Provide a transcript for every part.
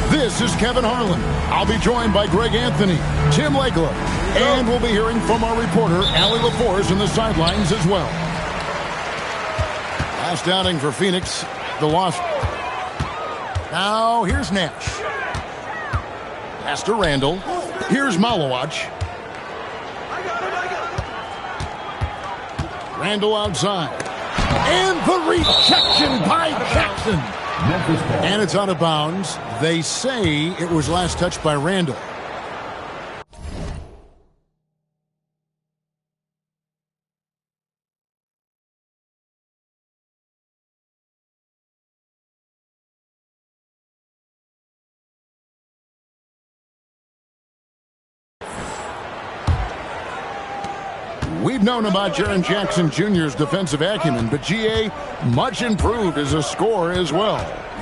This is Kevin Harlan. I'll be joined by Greg Anthony, Tim Legler, and we'll be hearing from our reporter, Allie LaForce, in the sidelines as well. Last outing for Phoenix, the loss. Now, here's Nash. Pass to Randall. Here's Malowacz. Randall outside. And the rejection by Jackson. And it's out of bounds. They say it was last touched by Randall. We've known about Jaren Jackson Jr.'s defensive acumen, but G.A. much improved as a scorer as well.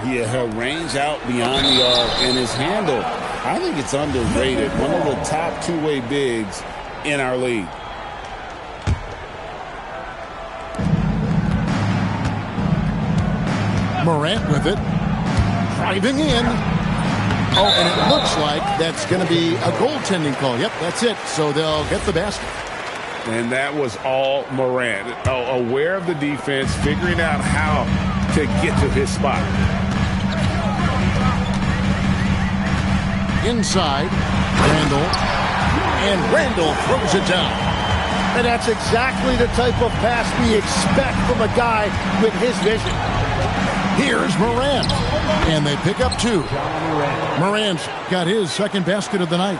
Yeah, her range out beyond the arc and his handle, I think it's underrated. One of the top two-way bigs in our league. Morant with it. Driving in. Oh, and it looks like that's going to be a goaltending call. Yep, that's it. So they'll get the basket. And that was all Morant. Aware of the defense, figuring out how to get to his spot. Inside, Randall. And Randall throws it down. And that's exactly the type of pass we expect from a guy with his vision. Here's Morant. And they pick up two. Morant's got his second basket of the night.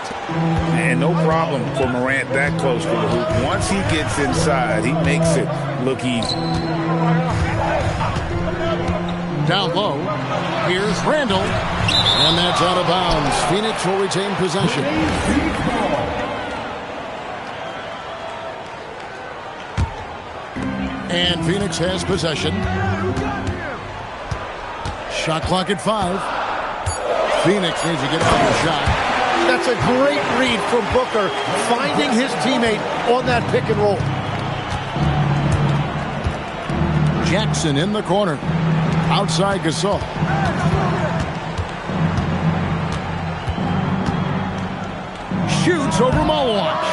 And no problem for Morant that close to the hoop. Once he gets inside, he makes it look easy. Down low. Here's Randall. And that's out of bounds. Phoenix will retain possession. And Phoenix has possession. Shot clock at 5. Phoenix needs to get out of the shot. That's a great read from Booker, finding his teammate on that pick and roll. Jackson in the corner. Outside Gasol. Shoots over Malowacz.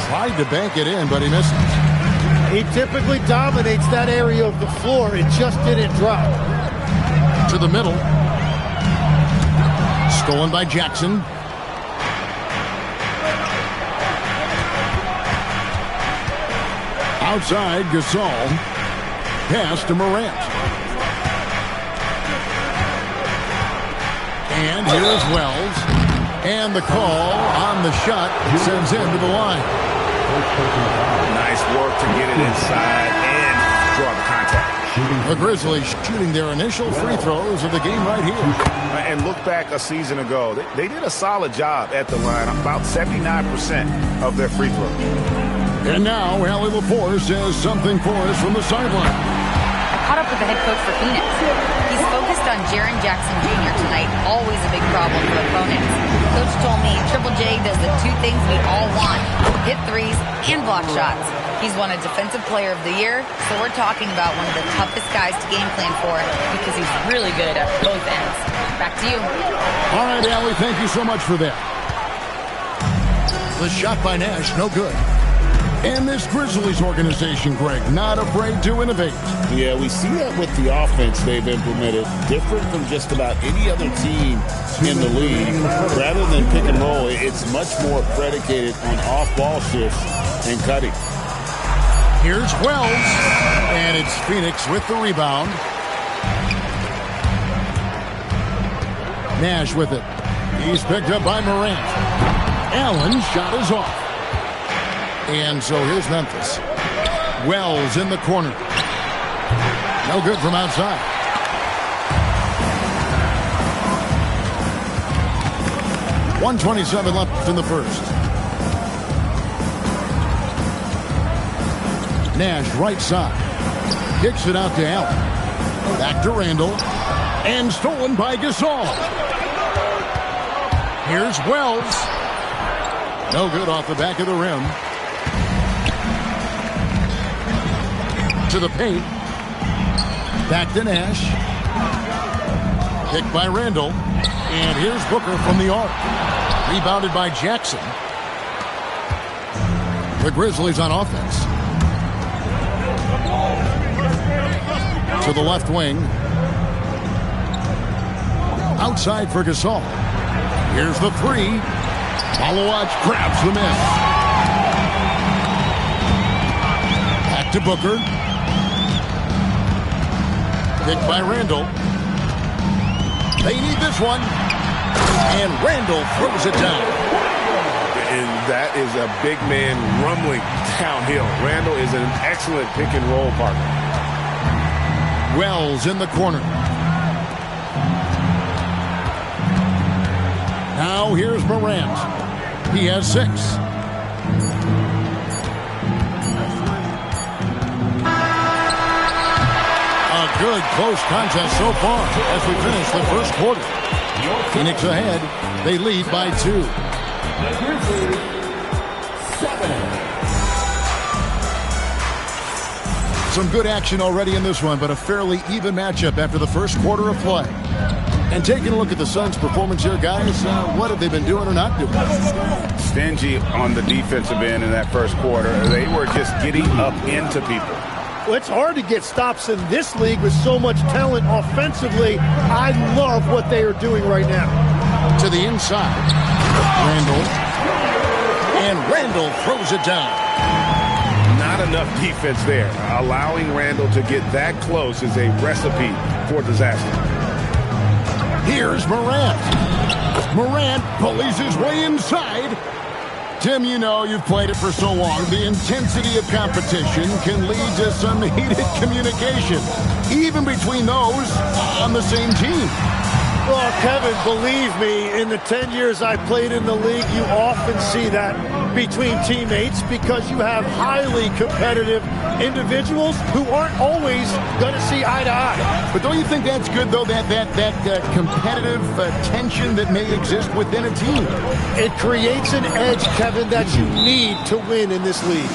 Tried to bank it in, but he misses. He typically dominates that area of the floor. It just didn't drop. To the middle. Stolen by Jackson. Outside, Gasol. Pass to Morant. And here's Wells. And the call on the shot sends him to the line. Nice work to get it inside and draw the contact. The Grizzlies shooting their initial free throws of the game right here. And look back a season ago. They did a solid job at the line. About 79% of their free throws. And now, Allie LaForce says something for us from the sideline. I caught up with the head coach for Phoenix. He's focused on Jaren Jackson Jr. tonight. Always a big problem for opponents. Coach told me Triple J does the two things we all want. Hit threes and block shots. He's won a Defensive Player of the Year, so we're talking about one of the toughest guys to game plan for because he's really good at both ends. Back to you. All right, Allie, thank you so much for that. The shot by Nash, no good. And this Grizzlies organization, Greg, not afraid to innovate. Yeah, we see that with the offense they've implemented. Different from just about any other team in the league. Rather than pick and roll, it's much more predicated on off-ball shifts and cutting. Here's Wells, and it's Phoenix with the rebound. Nash with it. He's picked up by Morant. Allen's shot is off. And so here's Memphis. Wells in the corner. No good from outside. .127 left in the first. Nash right side. Kicks it out to Allen. Back to Randall. And stolen by Gasol. Here's Wells. No good off the back of the rim. To the paint. Back to Nash. Picked by Randall. And here's Booker from the arc. Rebounded by Jackson. The Grizzlies on offense. To the left wing. Outside for Gasol. Here's the three. Malawaj grabs the miss. Back to Booker. Picked by Randall. They need this one. And Randall throws it down. And that is a big man rumbling downhill. Randall is an excellent pick and roll partner. Wells in the corner. Now here's Morant. He has 6. A good close contest so far as we finish the first quarter. Phoenix ahead. They lead by 2. Some good action already in this one, but a fairly even matchup after the first quarter of play. And taking a look at the Suns' performance here, guys, what have they been doing or not doing? Stingy on the defensive end in that first quarter. They were just getting up into people. Well, it's hard to get stops in this league with so much talent offensively. I love what they are doing right now. To the inside. Randall. And Randall throws it down. Not enough defense there. Allowing Randall to get that close is a recipe for disaster. Here's Morant. Morant bullies his way inside. Tim, you know you've played it for so long. The intensity of competition can lead to some heated communication, even between those on the same team. Well, Kevin, believe me, in the 10 years I played in the league, you often see that between teammates because you have highly competitive individuals who aren't always going to see eye to eye. But don't you think that's good, though, that competitive tension that may exist within a team? It creates an edge, Kevin, that you need to win in this league.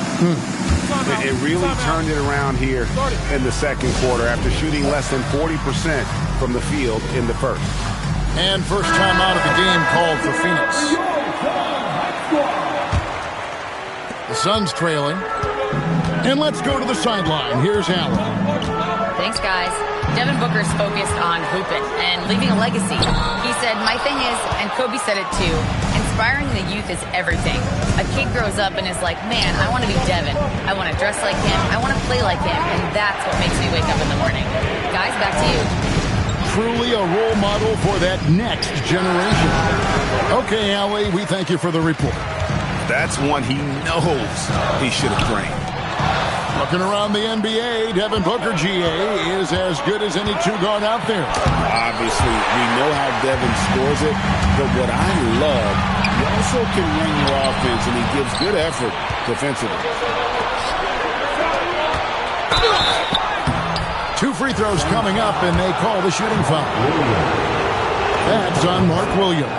It really turned it around here in the second quarter after shooting less than 40% from the field in the first. And first time out of the game called for Phoenix. The Suns trailing. And let's go to the sideline. Here's Allen. Thanks, guys. Devin Booker's focused on hooping and leaving a legacy. He said, my thing is, and Kobe said it too, inspiring the youth is everything. A kid grows up and is like, man, I want to be Devin. I want to dress like him. I want to play like him. And that's what makes me wake up in the morning. Guys, back to you. Truly a role model for that next generation. Okay, Allie, we thank you for the report. That's one he knows he should have trained. Looking around the NBA, Devin Booker, GA, is as good as any two-guard out there. Obviously, we know how Devin scores it, but what I love, he also can run your offense, and he gives good effort defensively. 2 free throws coming up, and they call the shooting foul. That's on Mark Williams.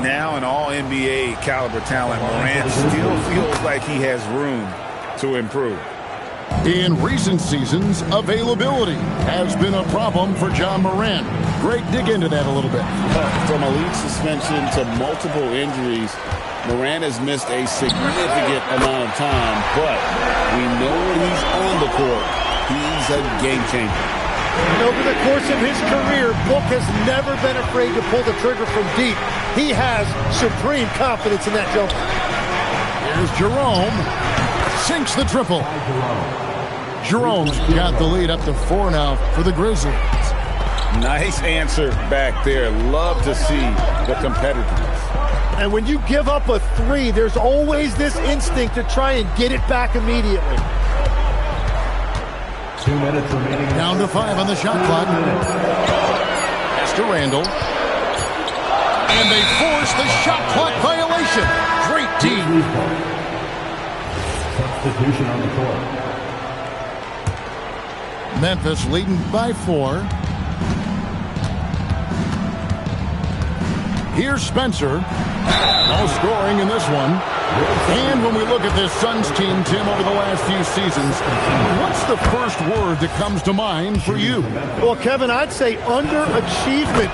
Now an all-NBA caliber talent, Morant still feels like he has room to improve. In recent seasons, availability has been a problem for John Morant. Great, dig into that a little bit. From a league suspension to multiple injuries, Morant has missed a significant amount of time, but we know when he's on the court, he's a game changer. And over the course of his career, Book has never been afraid to pull the trigger from deep. He has supreme confidence in that jumper. Here's Jerome. Sinks the triple. Jerome's got the lead up to 4 now for the Grizzlies. Nice answer back there. Love to see the competitiveness. And when you give up a 3, there's always this instinct to try and get it back immediately. 2 minutes remaining. Down to 5 on the shot clock. Pass to Randall. And they force the shot clock violation. Great team. Substitution on the court. Memphis leading by 4. Here's Spencer. No scoring in this one. And when we look at this Suns team, Tim, over the last few seasons, what's the first word that comes to mind for you? Well, Kevin, I'd say underachievement.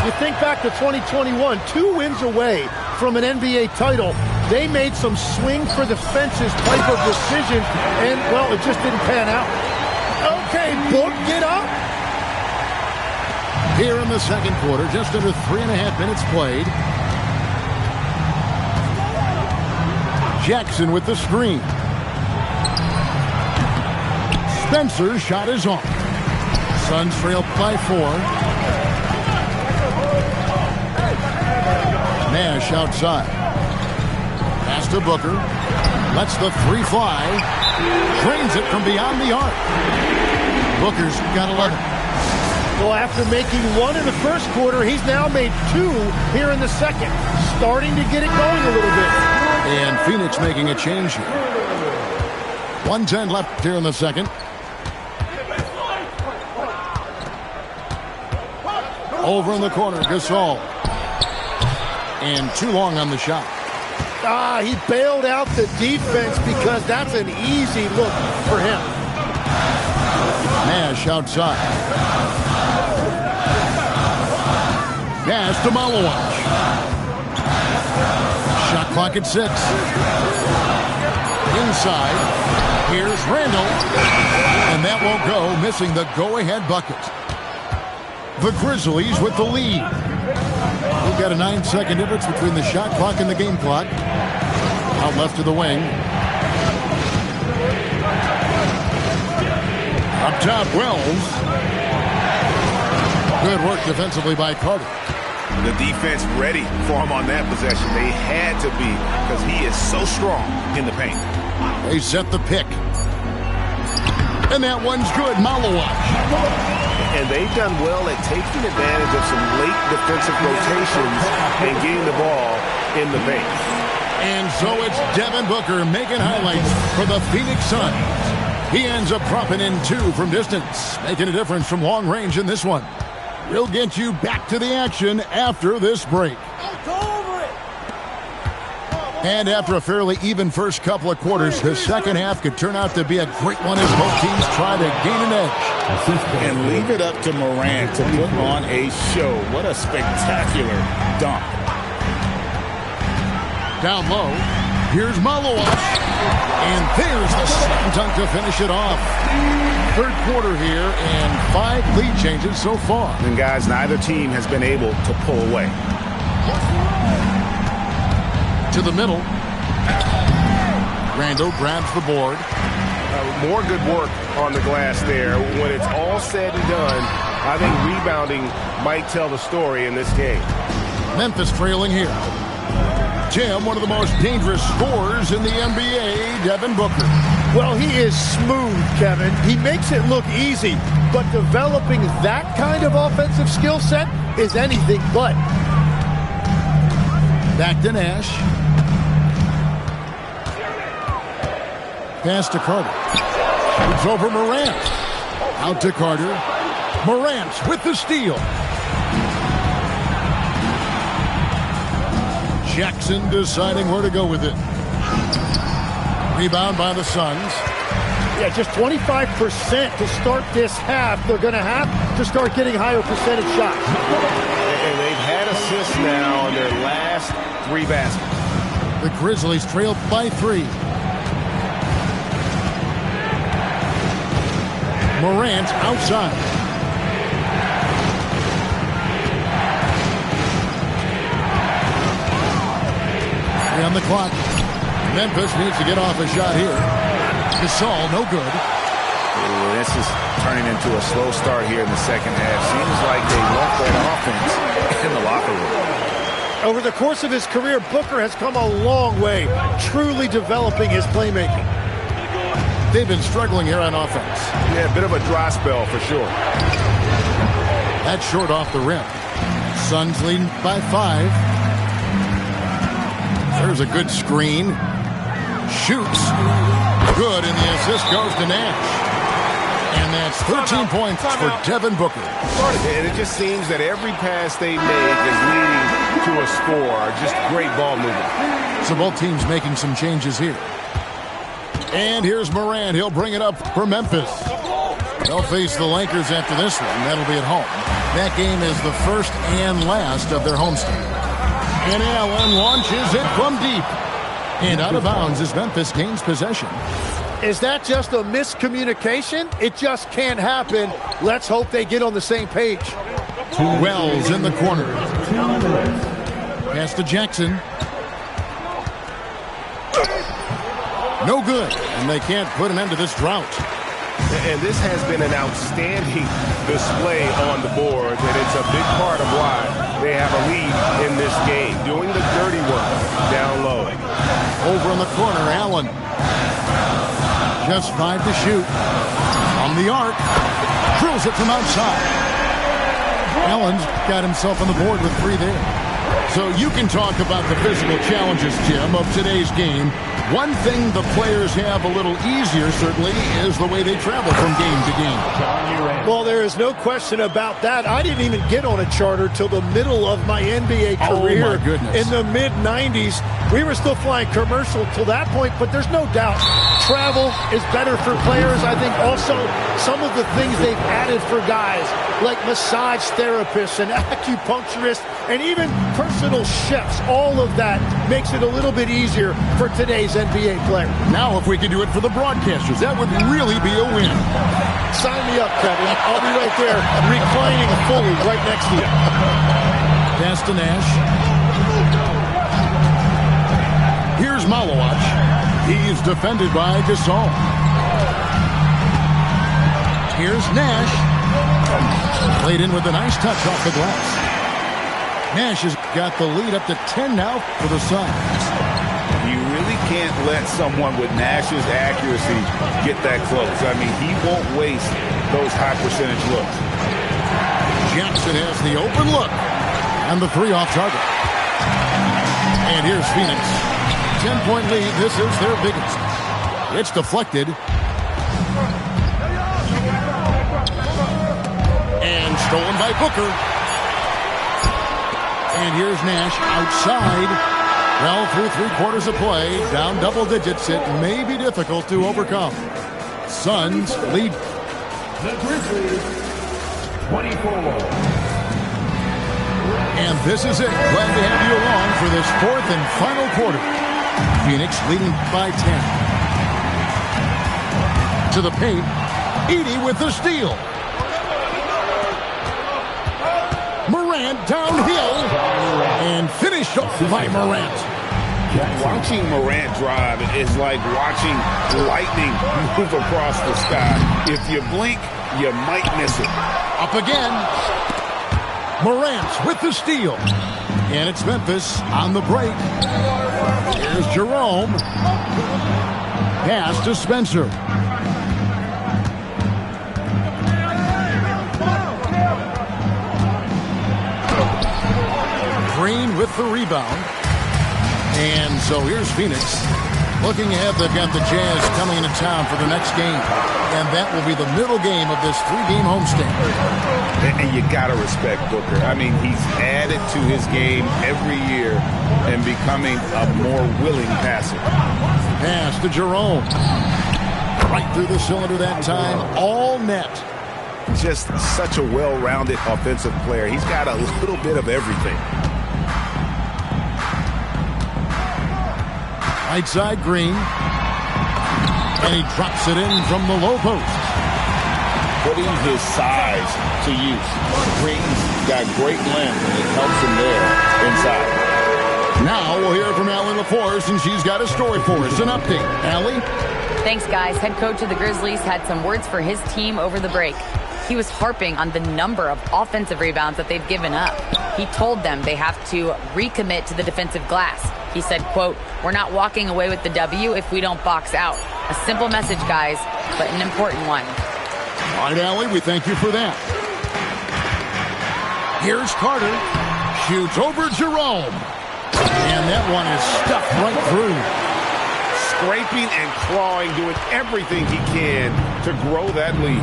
You think back to 2021, 2 wins away from an NBA title. They made some swing for the fences type of decision, and, well, it just didn't pan out. Okay, Book, get up. Here in the second quarter, just under 3.5 minutes played. Jackson with the screen. Spencer's shot is off. Suns trail by 4. Nash outside. Pass to Booker. Lets the 3 fly. Drains it from beyond the arc. Booker's got 11. Well, after making 1 in the first quarter, he's now made 2 here in the second. Starting to get it going a little bit. And Phoenix making a change here. 1:10 left here in the second. Over in the corner, Gasol. And too long on the shot. He bailed out the defense because that's an easy look for him. Nash outside. Pass to Malawach. Shot clock at 6. Inside. Here's Randall. And that won't go, missing the go-ahead bucket. The Grizzlies with the lead. We've got a 9-second difference between the shot clock and the game clock. Out left to the wing. Up top, Wells. Good work defensively by Carter. The defense ready for him on that possession. They had to be because he is so strong in the paint. They set the pick. And that one's good. Malawach. And they've done well at taking advantage of some late defensive rotations and getting the ball in the paint. And so it's Devin Booker making highlights for the Phoenix Suns. He ends up dropping in 2 from distance, making a difference from long range in this one. We'll get you back to the action after this break. And after a fairly even first couple of quarters, the second half could turn out to be a great one as both teams try to gain an edge. And leave it up to Morant to put on a show. What a spectacular dunk. Down low, here's Malawach. And there's the slam dunk to finish it off. Third quarter here and 5 lead changes so far. And guys, neither team has been able to pull away. To the middle. Randall grabs the board. More good work on the glass there. When it's all said and done, I think rebounding might tell the story in this game. Memphis trailing here. Tim, one of the most dangerous scorers in the NBA, Devin Booker. Well, he is smooth, Kevin. He makes it look easy, but developing that kind of offensive skill set is anything but. Back to Nash. Pass to Carter. Shoots over Morant. Out to Carter. Morant with the steal. Jackson deciding where to go with it. Rebound by the Suns. Yeah, just 25% to start this half. They're going to have to start getting higher percentage shots. And they've had assists now on their last 3 baskets. The Grizzlies trail by 3. Morant outside. On the clock. Memphis needs to get off a shot here. Gasol, no good. Ooh, this is turning into a slow start here in the second half. Seems like they left that offense in the locker room. Over the course of his career, Booker has come a long way, truly developing his playmaking. They've been struggling here on offense. Yeah, a bit of a dry spell for sure. That's short off the rim. Suns leading by 5. There's a good screen. Shoots. Good, and the assist goes to Nash. And that's 13 points for Devin Booker. And it just seems that every pass they make is leading to a score. Just great ball movement. So both teams making some changes here. And here's Morant. He'll bring it up for Memphis. They'll face the Lakers after this one. That'll be at home. That game is the first and last of their homestand. And Allen launches it from deep. And out of bounds as Memphis gains possession. Is that just a miscommunication? It just can't happen. Let's hope they get on the same page. Wells in the corner. Pass to Jackson. No good. And they can't put an end to this drought. And this has been an outstanding display on the board, and it's a big part of why they have a lead in this game, doing the dirty work down low. Over in the corner, Allen. Just 5 to shoot. On the arc. Drills it from outside. Allen's got himself on the board with 3 there. So you can talk about the physical challenges, Jim, of today's game. One thing the players have a little easier, certainly, is the way they travel from game to game. Well, there is no question about that. I didn't even get on a charter till the middle of my NBA career. Oh, my goodness. In the mid-90s. We were still flying commercial till that point, but there's no doubt travel is better for players. I think also some of the things they've added for guys, like massage therapists and acupuncturists and even personal chefs, all of that makes it a little bit easier for today's NBA player. Now, if we could do it for the broadcasters, that would really be a win. Sign me up, Kevin. I'll be right there, reclining fully right next to you. Pass to Nash. Here's Malawach. He's defended by Gasol. Here's Nash. Played in with a nice touch off the glass. Nash has got the lead up to 10 now for the Suns. You really can't let someone with Nash's accuracy get that close. I mean, he won't waste those high percentage looks. Jackson has the open look. And the 3 off target. And here's Phoenix. 10-point lead. This is their biggest. It's deflected. And stolen by Booker. And here's Nash outside. Well, through 3/4 of play, down double digits, it may be difficult to overcome. Suns lead. The Grizzlies, 24. And this is it. Glad to have you along for this 4th and final quarter. Phoenix leading by 10. To the paint. Edey with the steal. Morant downhill. And finished off by Morant. Watching Morant drive is like watching lightning move across the sky. If you blink, you might miss it. Up again. Morant with the steal. And it's Memphis on the break. Here's Jerome. Pass to Spencer. Green with the rebound. And so here's Phoenix. Looking ahead, they've got the Jazz coming into town for the next game. And that will be the middle game of this 3-game homestand. And you got to respect Booker. I mean, he's added to his game every year and becoming a more willing passer. Pass to Jerome. Right through the cylinder that time. All net. Just such a well-rounded offensive player. He's got a little bit of everything. Right side, Green. And he drops it in from the low post. Putting his size to use. Green's got great length, and it helps him there inside. Now we'll hear from Allie LaForce, and she's got a story for us. An update. Allie? Thanks, guys. Head coach of the Grizzlies had some words for his team over the break. He was harping on the number of offensive rebounds that they've given up. He told them they have to recommit to the defensive glass. He said, quote, "We're not walking away with the W if we don't box out." A simple message, guys, but an important one. All right, Allie, we thank you for that. Here's Carter. Shoots over Jerome. And that one is stuffed right through. scraping and clawing, doing everything he can to grow that lead.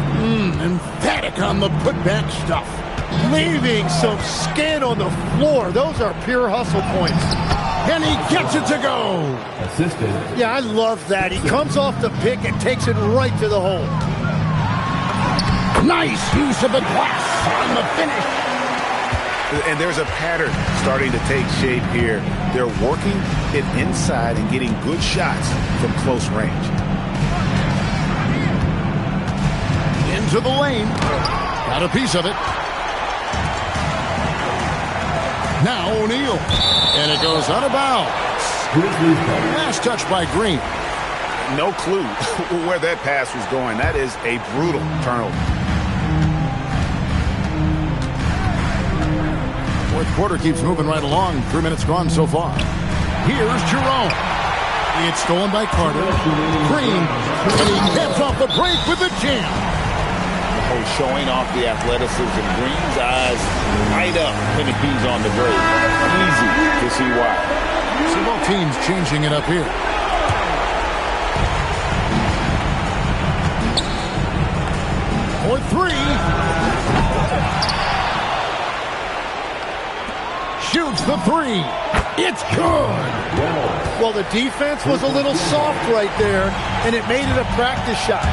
Emphatic on the putback stuff. Leaving some skin on the floor. Those are pure hustle points. And he gets it to go. Assisted. Yeah, I love that. He comes off the pick and takes it right to the hole. Nice use of the glass on the finish. And there's a pattern starting to take shape here. They're working it inside and getting good shots from close range. Into the lane. Got a piece of it. Now O'Neal. And it goes out of bounds. Last touch by Green. No clue where that pass was going. That is a brutal turnover. Fourth quarter keeps moving right along. 3 minutes gone so far. Here's Jerome. It's stolen by Carter. Green. And he caps off the break with the jam. Showing off the athleticism. Green's eyes light up when he's on the break. Easy to see why. So both teams changing it up here. For three. Shoots the three. It's good. Well, the defense was a little soft right there, and it made it a practice shot.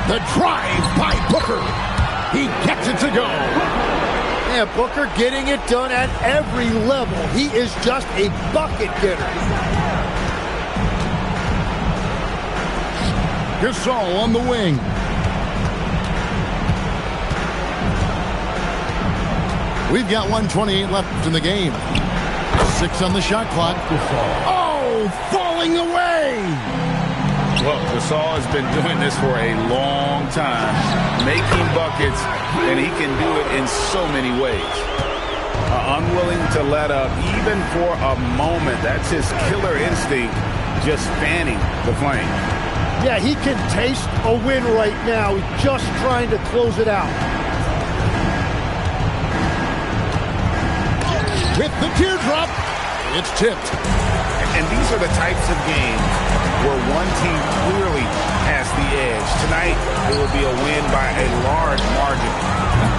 The drive by Booker. He gets it to go. Yeah, Booker getting it done at every level. He is just a bucket getter. Gasol on the wing. We've got 1:28 left in the game. 6 on the shot clock. Oh, falling away. Well, Gasol has been doing this for a long time, making buckets, and he can do it in so many ways. Unwilling to let up, even for a moment. That's his killer instinct, just fanning the flame. Yeah, he can taste a win right now. He's just trying to close it out. With the teardrop, it's tipped. And these are the types of games where one team clearly has the edge. Tonight, it will be a win by a large margin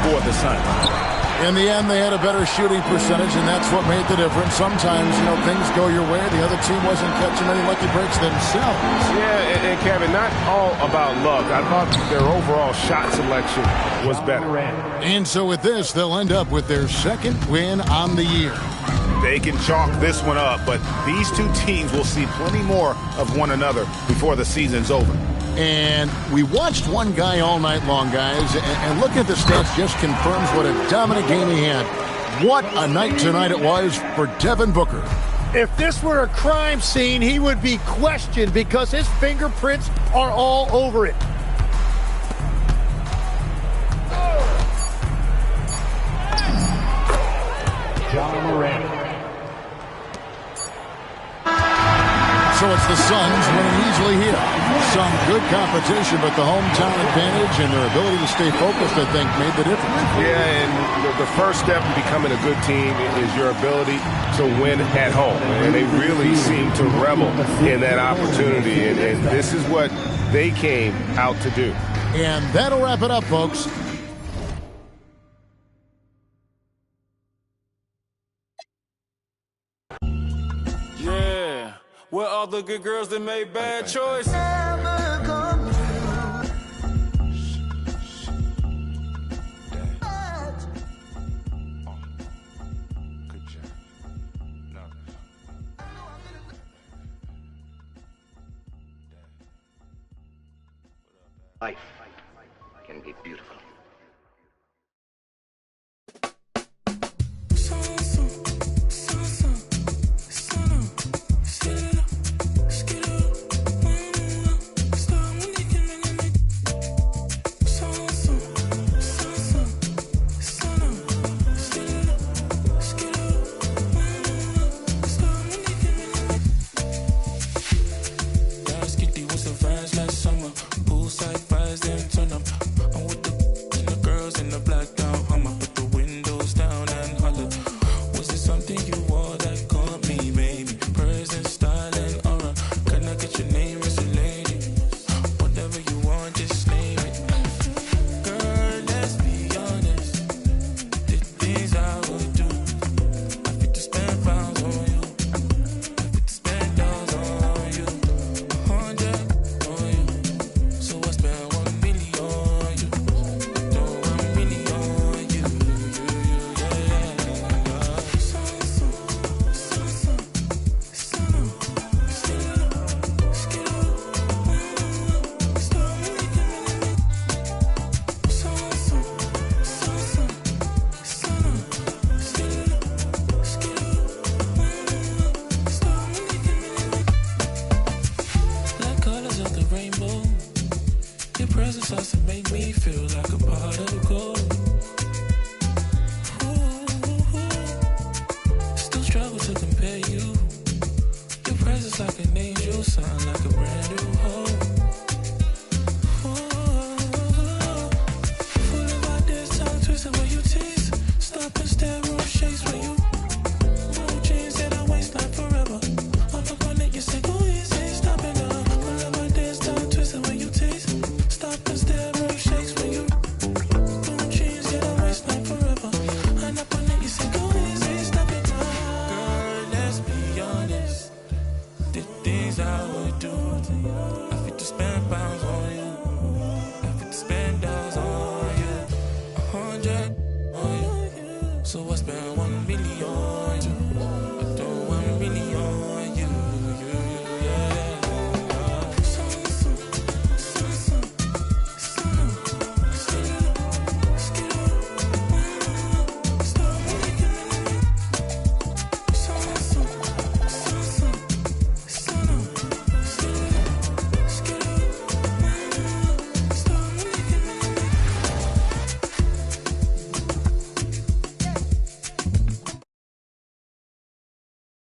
for the Suns. In the end, they had a better shooting percentage, and that's what made the difference. Sometimes, things go your way. The other team wasn't catching any lucky breaks themselves. Yeah, and Kevin, not all about luck. I thought their overall shot selection was better. And so with this, they'll end up with their second win on the year. They can chalk this one up, but these two teams will see plenty more of one another before the season's over. And we watched one guy all night long, guys, and looking at the stats just confirms what a dominant game he had. What a night tonight it was for Devin Booker. If this were a crime scene, he would be questioned because his fingerprints are all over it. John Morant. So it's the Suns winning easily here. Some good competition, but the hometown advantage and their ability to stay focused, I think, made the difference. Yeah, and the first step in becoming a good team is your ability to win at home. And they really seem to revel in that opportunity. And this is what they came out to do. And that'll wrap it up, folks. Where all the good girls that made bad choices. Life can be beautiful. presence like an angel, something like a brand new hope. Fooling about this, tongue twisting when you tease. Stop and stare, room shakes when you blue jeans that I waste like forever. I'm up on it, you say go easy, stop it now. Fooling about this, tongue twisting when you tease. Stop and stare, room shakes when you blue jeans that I waste like forever. I'm up on it, you say go easy, stop it now. Girl, let's be honest. The things I would do, I fit to spend pounds on.